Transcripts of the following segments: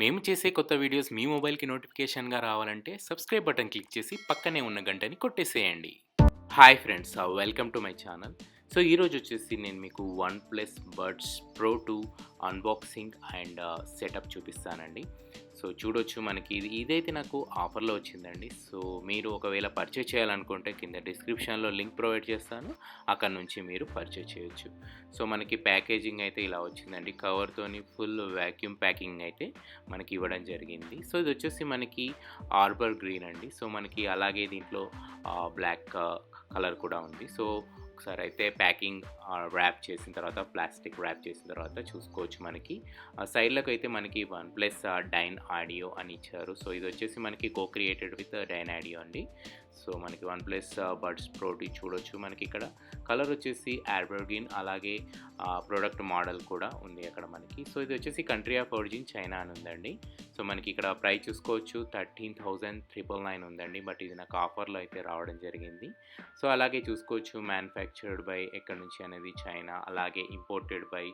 మేము చేసే కొత్త వీడియోస్ మీ మొబైల్‌కి నోటిఫికేషన్‌గా రావాలంటే సబ్స్క్రైబ్ బటన్ క్లిక్ చేసి పక్కనే ఉన్న గంటని కొట్టేసేయండి. Hi friends, welcome to my channel. So ఈరోజు వచ్చేసి నేను మీకు OnePlus buds pro 2 unboxing and setup చూపిస్తానండి. సో చూడొచ్చు, మనకి ఇదైతే నాకు ఆఫర్‌లో వచ్చిందండి. సో మీరు ఒకవేళ పర్చేజ్ చేయాలనుకుంటే కింద డిస్క్రిప్షన్‌లో లింక్ ప్రొవైడ్ చేస్తాను. అక్కడ నుంచి మీరు పర్చేజ్ చేయొచ్చు. సో మనకి ప్యాకేజింగ్ అయితే ఇలా వచ్చిందండి. కవర్‌తోని ఫుల్ వాక్యూమ్ ప్యాకింగ్ అయితే మనకి ఇవ్వడం జరిగింది. సో ఇది వచ్చేసి మనకి ఆర్బర్ గ్రీన్ అండి. సో మనకి అలాగే దీంట్లో బ్లాక్ కలర్ కూడా ఉంది. సో ఒకసారి అయితే ప్యాకింగ్ ర్యాప్ చేసిన తర్వాత, ప్లాస్టిక్ ర్యాప్ చేసిన తర్వాత చూసుకోవచ్చు. మనకి సైడ్లకు అయితే మనకి వన్‌ప్లస్ డైన్ ఆడియో అని ఇచ్చారు. సో ఇది వచ్చేసి మనకి కో క్రియేటెడ్ విత్ డైన్ ఆడియో అండి. సో మనకి వన్‌ప్లస్ బడ్స్ ప్రో 2 చూడొచ్చు. మనకి ఇక్కడ కలర్ వచ్చేసి ఆర్బర్గిన్, అలాగే ప్రోడక్ట్ మోడల్ కూడా ఉంది అక్కడ మనకి. సో ఇది వచ్చేసి కంట్రీ ఆఫ్ ఒరిజిన్ చైనా అని ఉందండి. సో మనకి ఇక్కడ ప్రైస్ చూసుకోవచ్చు 13,999 ఉందండి. బట్ ఇది నాకు ఆఫర్లో అయితే రావడం జరిగింది. సో అలాగే చూసుకోవచ్చు మ్యానుఫ్యాక్చర్డ్ బై ఎక్కడి నుంచి అనేది చైనా, అలాగే ఇంపోర్టెడ్ బై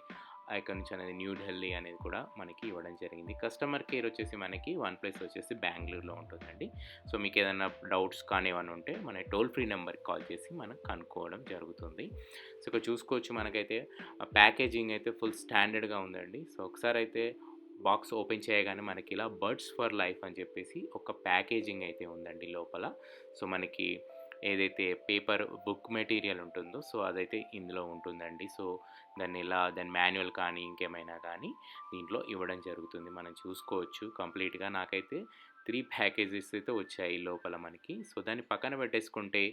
ఎక్కడి నుంచి అనేది న్యూ ఢిల్లీ అనేది కూడా మనకి ఇవ్వడం జరిగింది. కస్టమర్ కేర్ వచ్చేసి మనకి వన్‌ప్లస్ వచ్చేసి బెంగళూరులో ఉంటుందండి. సో మీకు ఏదైనా డౌట్స్ కానీ ఏమైనా ఉంటే మన టోల్ ఫ్రీ నెంబర్కి కాల్ చేసి మనం కనుక్కోవడం జరుగుతుంది. సో ఇక్కడ చూసుకోవచ్చు, మనకైతే ప్యాకేజింగ్ అయితే ఫుల్ స్టాండర్డ్గా ఉందండి. సో ఒకసారి అయితే బాక్స్ ఓపెన్ చేయగానే మనకి ఇలా బడ్స్ ఫర్ లైఫ్ అని చెప్పేసి ఒక ప్యాకేజింగ్ అయితే ఉందండి లోపల. సో మనకి ఏదైతే పేపర్ బుక్ మెటీరియల్ ఉంటుందో సో అదైతే ఇందులో ఉంటుందండి. సో దాని మాన్యువల్ కానీ ఇంకేమైనా కానీ దీంట్లో ఇవ్వడం జరుగుతుంది. మనం చూసుకోవచ్చు కంప్లీట్గా. నాకైతే 3 ప్యాకేజెస్ అయితే వచ్చాయి లోపల మనకి. సో దాన్ని పక్కన పెట్టేసుకుంటే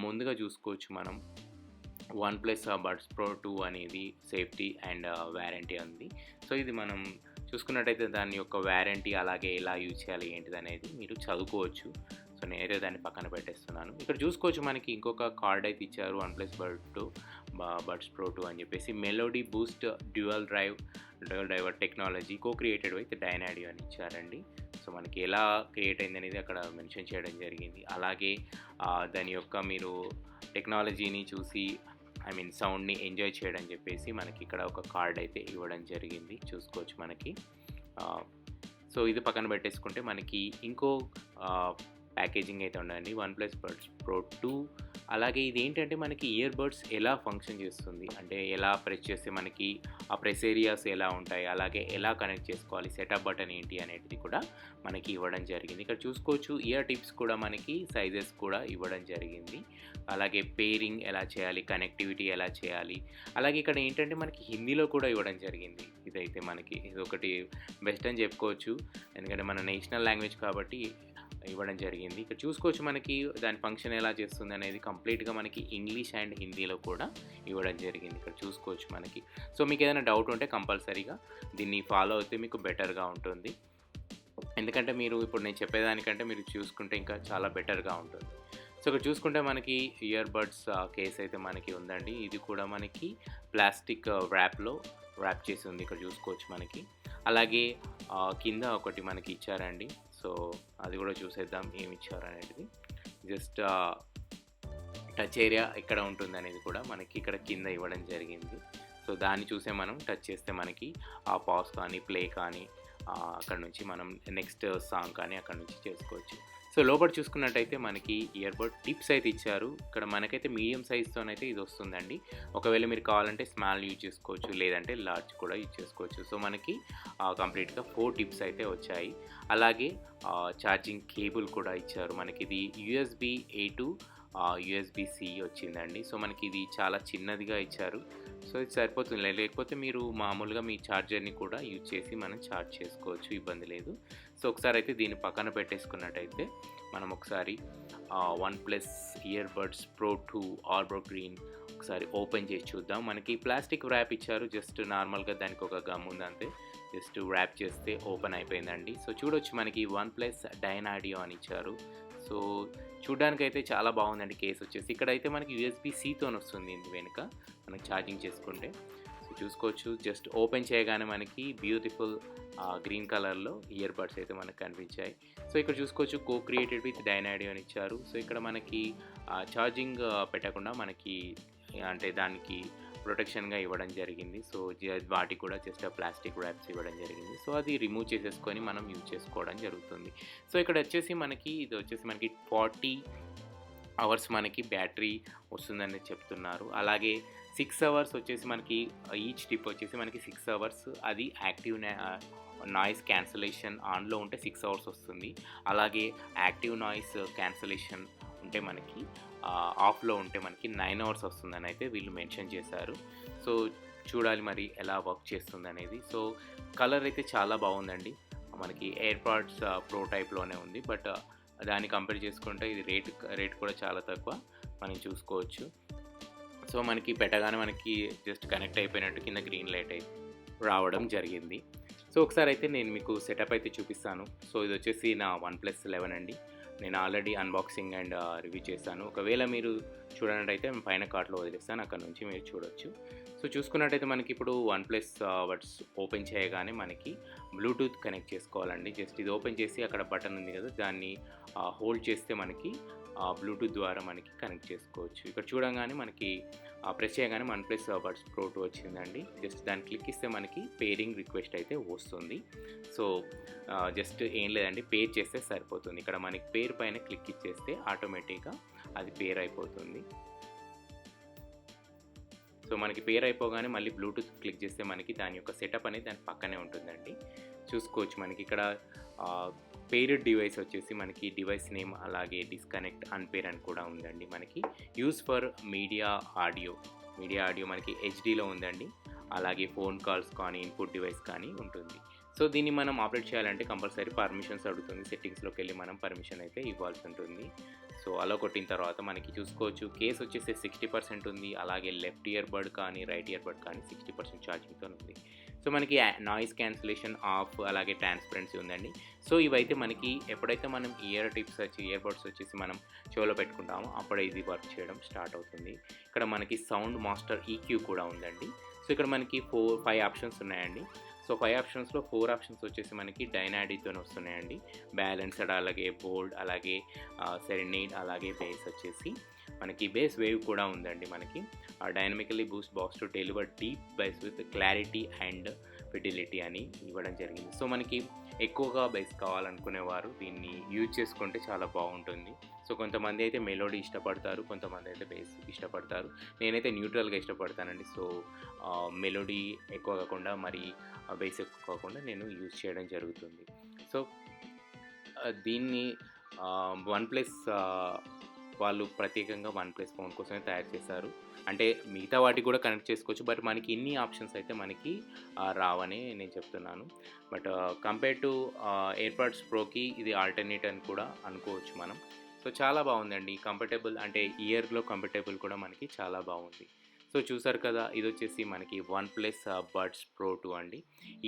ముందుగా చూసుకోవచ్చు మనం వన్‌ప్లస్ బడ్స్ ప్రో 2 అనేది సేఫ్టీ అండ్ వారంటీ ఉంది. సో ఇది మనం చూసుకున్నట్టయితే దాని యొక్క వారంటీ, అలాగే ఎలా యూజ్ చేయాలి ఏంటిది అనేది మీరు చదువుకోవచ్చు. సో నేనైతే దాన్ని పక్కన పెట్టేస్తున్నాను. ఇక్కడ చూసుకోవచ్చు, మనకి ఇంకొక కార్డ్ అయితే ఇచ్చారు వన్‌ప్లస్ బడ్స్ ప్రో 2 అని చెప్పేసి. Melody Boost dual driver technology co created with Dynaudio అని ఇచ్చారండి. సో మనకి ఎలా క్రియేట్ అయింది అనేది అక్కడ మెన్షన్ చేయడం జరిగింది. అలాగే దాని యొక్క మీరు టెక్నాలజీని చూసి సౌండ్ని ఎంజాయ్ చేయడం చెప్పేసి మనకి ఇక్కడ ఒక కార్డ్ అయితే ఇవ్వడం జరిగింది. చూసుకోవచ్చు మనకి. సో ఇది పక్కన పెట్టేసుకుంటే మనకి ఇంకో ప్యాకేజింగ్ అయితే ఉండండి వన్‌ప్లస్ బడ్స్ ప్రో 2. అలాగే ఇది ఏంటంటే మనకి ఇయర్ బడ్స్ ఎలా ఫంక్షన్ చేస్తుంది, అంటే ఎలా ప్రెస్ చేస్తే మనకి ఆ ప్రెస్ ఏరియాస్ ఎలా ఉంటాయి, అలాగే ఎలా కనెక్ట్ చేసుకోవాలి, సెటప్ బటన్ ఏంటి అనేది కూడా మనకి ఇవ్వడం జరిగింది. ఇక్కడ చూసుకోవచ్చు ఇయర్ టిప్స్ కూడా మనకి సైజెస్ కూడా ఇవ్వడం జరిగింది. అలాగే పేరింగ్ ఎలా చేయాలి, కనెక్టివిటీ ఎలా చేయాలి, అలాగే ఇక్కడ ఏంటంటే మనకి హిందీలో కూడా ఇవ్వడం జరిగింది. ఇదైతే మనకి ఇదొకటి బెస్ట్ అని చెప్పుకోవచ్చు, ఎందుకంటే మన నేషనల్ లాంగ్వేజ్ కాబట్టి ఇవ్వడం జరిగింది. ఇక్కడ చూసుకోవచ్చు మనకి దాని ఫంక్షన్ ఎలా చేస్తుంది అనేది కంప్లీట్గా మనకి ఇంగ్లీష్ అండ్ హిందీలో కూడా ఇవ్వడం జరిగింది. ఇక్కడ చూసుకోవచ్చు మనకి. సో మీకు ఏదైనా డౌట్ ఉంటే కంపల్సరీగా దీన్ని ఫాలో అయితే మీకు బెటర్గా ఉంటుంది. ఎందుకంటే మీరు ఇప్పుడు నేను చెప్పేదానికంటే మీరు చూసుకుంటే ఇంకా చాలా బెటర్గా ఉంటుంది. సో ఇక్కడ చూసుకుంటే మనకి ఇయర్ బడ్స్ కేస్ అయితే మనకి ఉందండి. ఇది కూడా మనకి ప్లాస్టిక్ ర్యాప్ చేసి ఉంది. ఇక్కడ చూసుకోవచ్చు మనకి. అలాగే కింద ఒకటి మనకి ఇచ్చారండి. సో అది కూడా చూసేద్దాం ఏమి ఇచ్చారు అనేది. జస్ట్ టచ్ ఏరియా ఎక్కడ ఉంటుంది అనేది కూడా మనకి ఇక్కడ కింద ఇవ్వడం జరిగింది. సో దాన్ని చూసే మనం టచ్ చేస్తే మనకి ఆ పాజ్ కానీ ప్లే కానీ అక్కడ నుంచి మనం నెక్స్ట్ సాంగ్ కానీ అక్కడ నుంచి చేసుకోవచ్చు. సో లోపల చూసుకున్నట్టయితే మనకి ఇయర్బడ్ టిప్స్ అయితే ఇచ్చారు. ఇక్కడ మనకైతే మీడియం సైజ్తోనైతే ఇది వస్తుందండి. ఒకవేళ మీరు కావాలంటే స్మాల్ యూజ్ చేసుకోవచ్చు, లేదంటే లార్జ్ కూడా యూజ్ చేసుకోవచ్చు. సో మనకి కంప్లీట్గా 4 టిప్స్ అయితే వచ్చాయి. అలాగే ఛార్జింగ్ కేబుల్ కూడా ఇచ్చారు. మనకి ఇది USB A to USB-C వచ్చిందండి. సో మనకి ఇది చాలా చిన్నదిగా ఇచ్చారు. సో ఇది సరిపోతుంది, లేకపోతే మీరు మామూలుగా మీ ఛార్జర్ని కూడా యూజ్ చేసి మనం ఛార్జ్ చేసుకోవచ్చు, ఇబ్బంది లేదు. సో ఒకసారి అయితే దీన్ని పక్కన పెట్టేసుకున్నట్టయితే మనం ఒకసారి OnePlus ear buds pro 2 arbor green ఒకసారి ఓపెన్ చేసి చూద్దాం. మనకి ప్లాస్టిక్ ర్యాప్ ఇచ్చారు. జస్ట్ నార్మల్గా దానికి ఒక గమ్ ఉంది అంతే. జస్ట్ ర్యాప్ చేస్తే ఓపెన్ అయిపోయిందండి. సో చూడొచ్చు మనకి వన్‌ప్లస్ డైన్ ఆడియో అని ఇచ్చారు. సో చూడ్డానికైతే చాలా బాగుందండి కేస్ వచ్చేసి. ఇక్కడైతే మనకి USB-Cతో వస్తుంది ఇందు వెనుక మనకి ఛార్జింగ్ చేసుకుంటే. సో చూసుకోవచ్చు, జస్ట్ ఓపెన్ చేయగానే మనకి బ్యూటిఫుల్ గ్రీన్ కలర్లో ఇయర్ బడ్స్ అయితే మనకు కనిపించాయి. సో ఇక్కడ చూసుకోవచ్చు కో క్రియేటెడ్ విత్ డైన్ ఆడియో అని ఇచ్చారు. సో ఇక్కడ మనకి ఛార్జింగ్ పెట్టకుండా మనకి అంటే దానికి ప్రొటెక్షన్గా ఇవ్వడం జరిగింది. సో వాటికి కూడా జస్ట్ ప్లాస్టిక్ ర్యాప్స్ ఇవ్వడం జరిగింది. సో అది రిమూవ్ చేసేసుకొని మనం యూజ్ చేసుకోవడం జరుగుతుంది. సో ఇక్కడ వచ్చేసి మనకి ఇది వచ్చేసి మనకి 40 అవర్స్ మనకి బ్యాటరీ వస్తుందని చెప్తున్నారు. అలాగే 6 అవర్స్ వచ్చేసి మనకి ఈచ్ టిప్ వచ్చేసి మనకి 6 అవర్స్ అది యాక్టివ్ నాయిస్ క్యాన్సలేషన్ ఆన్లో ఉంటే 6 అవర్స్ వస్తుంది. అలాగే యాక్టివ్ నాయిస్ క్యాన్సలేషన్ ఉంటే మనకి ఆఫ్లో ఉంటే మనకి 9 అవర్స్ వస్తుందని అయితే వీళ్ళు మెన్షన్ చేశారు. సో చూడాలి మరి ఎలా వర్క్ చేస్తుంది అనేది. సో కలర్ అయితే చాలా బాగుందండి. మనకి ఎయిర్పాడ్స్ ప్రో టైప్లోనే ఉంది. బట్ దాన్ని కంపేర్ చేసుకుంటే ఇది రేట్ కూడా చాలా తక్కువ మనం చూసుకోవచ్చు. సో మనకి పెట్టగానే మనకి జస్ట్ కనెక్ట్ అయిపోయినట్టు కింద గ్రీన్ లైట్ అయితే రావడం జరిగింది. సో ఒకసారి అయితే నేను మీకు సెటప్ అయితే చూపిస్తాను. సో ఇది వచ్చేసి నా OnePlus 11 అండి. నేను ఆల్రెడీ అన్బాక్సింగ్ అండ్ రివ్యూ చేశాను. ఒకవేళ మీరు చూడనట్టయితే పైన కార్ట్లో వదిలేస్తాను, అక్కడ నుంచి మీరు చూడొచ్చు. సో చూసుకున్నట్టయితే మనకి ఇప్పుడు OnePlus బడ్స్ ఓపెన్ చేయగానే మనకి బ్లూటూత్ కనెక్ట్ చేసుకోవాలండి. జస్ట్ ఇది ఓపెన్ చేసి అక్కడ బటన్ ఉంది కదా, దాన్ని హోల్డ్ చేస్తే మనకి బ్లూటూత్ ద్వారా మనకి కనెక్ట్ చేసుకోవచ్చు. ఇక్కడ చూడగానే మనకి ప్రెస్ చేయగానే OnePlus బడ్స్ Pro 2 వచ్చిందండి. జస్ట్ దాన్ని క్లిక్ ఇస్తే మనకి పేరింగ్ రిక్వెస్ట్ అయితే వస్తుంది. సో జస్ట్ ఏం లేదండి, పేర్ చేస్తే సరిపోతుంది. ఇక్కడ మనకి పేరు పైన క్లిక్ ఇచ్చేస్తే ఆటోమేటిక్గా అది పేర్ అయిపోతుంది. సో మనకి పేర్ అయిపోగానే మళ్ళీ బ్లూటూత్ క్లిక్ చేస్తే మనకి దాని యొక్క సెటప్ అనేది దాని పక్కనే ఉంటుందండి. చూసుకోవచ్చు మనకి ఇక్కడ పేర్డ్ డివైస్ వచ్చేసి మనకి డివైస్ నేమ్, అలాగే డిస్కనెక్ట్, అన్పేర్ అని కూడా ఉందండి. మనకి యూస్ ఫర్ మీడియా ఆడియో మనకి హెచ్డీలో ఉందండి. అలాగే ఫోన్ కాల్స్ కానీ ఇన్పుట్ డివైస్ కానీ ఉంటుంది. సో దీన్ని మనం ఆపరేట్ చేయాలంటే కంపల్సరీ పర్మిషన్స్ అడుగుతుంది. సెట్టింగ్స్లోకి వెళ్ళి మనం పర్మిషన్ అయితే ఇవ్వాల్సి ఉంటుంది. సో అలా కొట్టిన తర్వాత మనకి చూసుకోవచ్చు కేస్ వచ్చేసి 60% ఉంది. అలాగే లెఫ్ట్ ఇయర్ బడ్ కానీ రైట్ ఇయర్ బడ్ కానీ 60% ఛార్జింగ్తో ఉంది. సో మనకి నాయిస్ క్యాన్సిలేషన్ ఆఫ్, అలాగే ట్రాన్స్పరెన్సీ ఉందండి. సో ఇవైతే మనకి ఎప్పుడైతే మనం ఇయర్ బడ్స్ వచ్చేసి మనం చెవిలో పెట్టుకుంటామో అప్పుడే ఇది వర్క్ చేయడం స్టార్ట్ అవుతుంది. ఇక్కడ మనకి సౌండ్ మాస్టర్ ఈక్యూ కూడా ఉందండి. సో ఇక్కడ మనకి 5 ఆప్షన్స్ ఉన్నాయండి. సో 5 ఆప్షన్స్లో 4 ఆప్షన్స్ వచ్చేసి మనకి డైనాడిక్తో వస్తున్నాయండి. బ్యాలెన్స్డ్, అలాగే బోల్డ్, అలాగే సెరెనీడ్, అలాగే బేస్ వచ్చేసి మనకి బేస్ వేవ్ కూడా ఉందండి. మనకి dynamically Boost box to deliver deep base with clarity and fidelity అని ఇవ్వడం జరిగింది. సో మనకి ఎక్కువగా బేస్ కావాలనుకునేవారు దీన్ని యూజ్ చేసుకుంటే చాలా బాగుంటుంది. సో కొంతమంది అయితే మెలోడీ ఇష్టపడతారు, కొంతమంది అయితే బేస్ ఇష్టపడతారు. నేనైతే న్యూట్రల్గా ఇష్టపడతానండి. సో మెలోడీ ఎక్కువ కాకుండా మరి బేస్ ఎక్కువ కాకుండా నేను యూజ్ చేయడం జరుగుతుంది. సో దీన్ని OnePlus వాళ్ళు ప్రత్యేకంగా OnePlus ఫోన్ కోసమే తయారు చేశారు. అంటే మిగతా వాటికి కూడా కనెక్ట్ చేసుకోవచ్చు, బట్ మనకి ఇన్ని ఆప్షన్స్ అయితే మనకి రావని నేను చెప్తున్నాను. బట్ కంపేర్ టు ఎయిర్పాడ్స్ ప్రోకి ఇది ఆల్టర్నేట్ అని కూడా అనుకోవచ్చు మనం. సో చాలా బాగుందండి. కంఫర్టబుల్ అంటే ఇయర్లో కంఫర్టబుల్ కూడా మనకి చాలా బాగుంది. సో చూసారు కదా, ఇది వచ్చేసి మనకి OnePlus బడ్స్ Pro 2 అండి.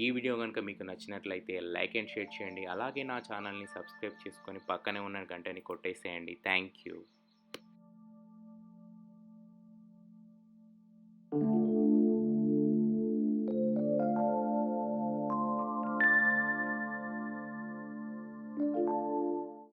ఈ వీడియో కనుక మీకు నచ్చినట్లయితే లైక్ అండ్ షేర్ చేయండి. అలాగే నా ఛానల్ని సబ్స్క్రైబ్ చేసుకొని పక్కనే ఉన్న గంటని కొట్టేసేయండి. Thank you.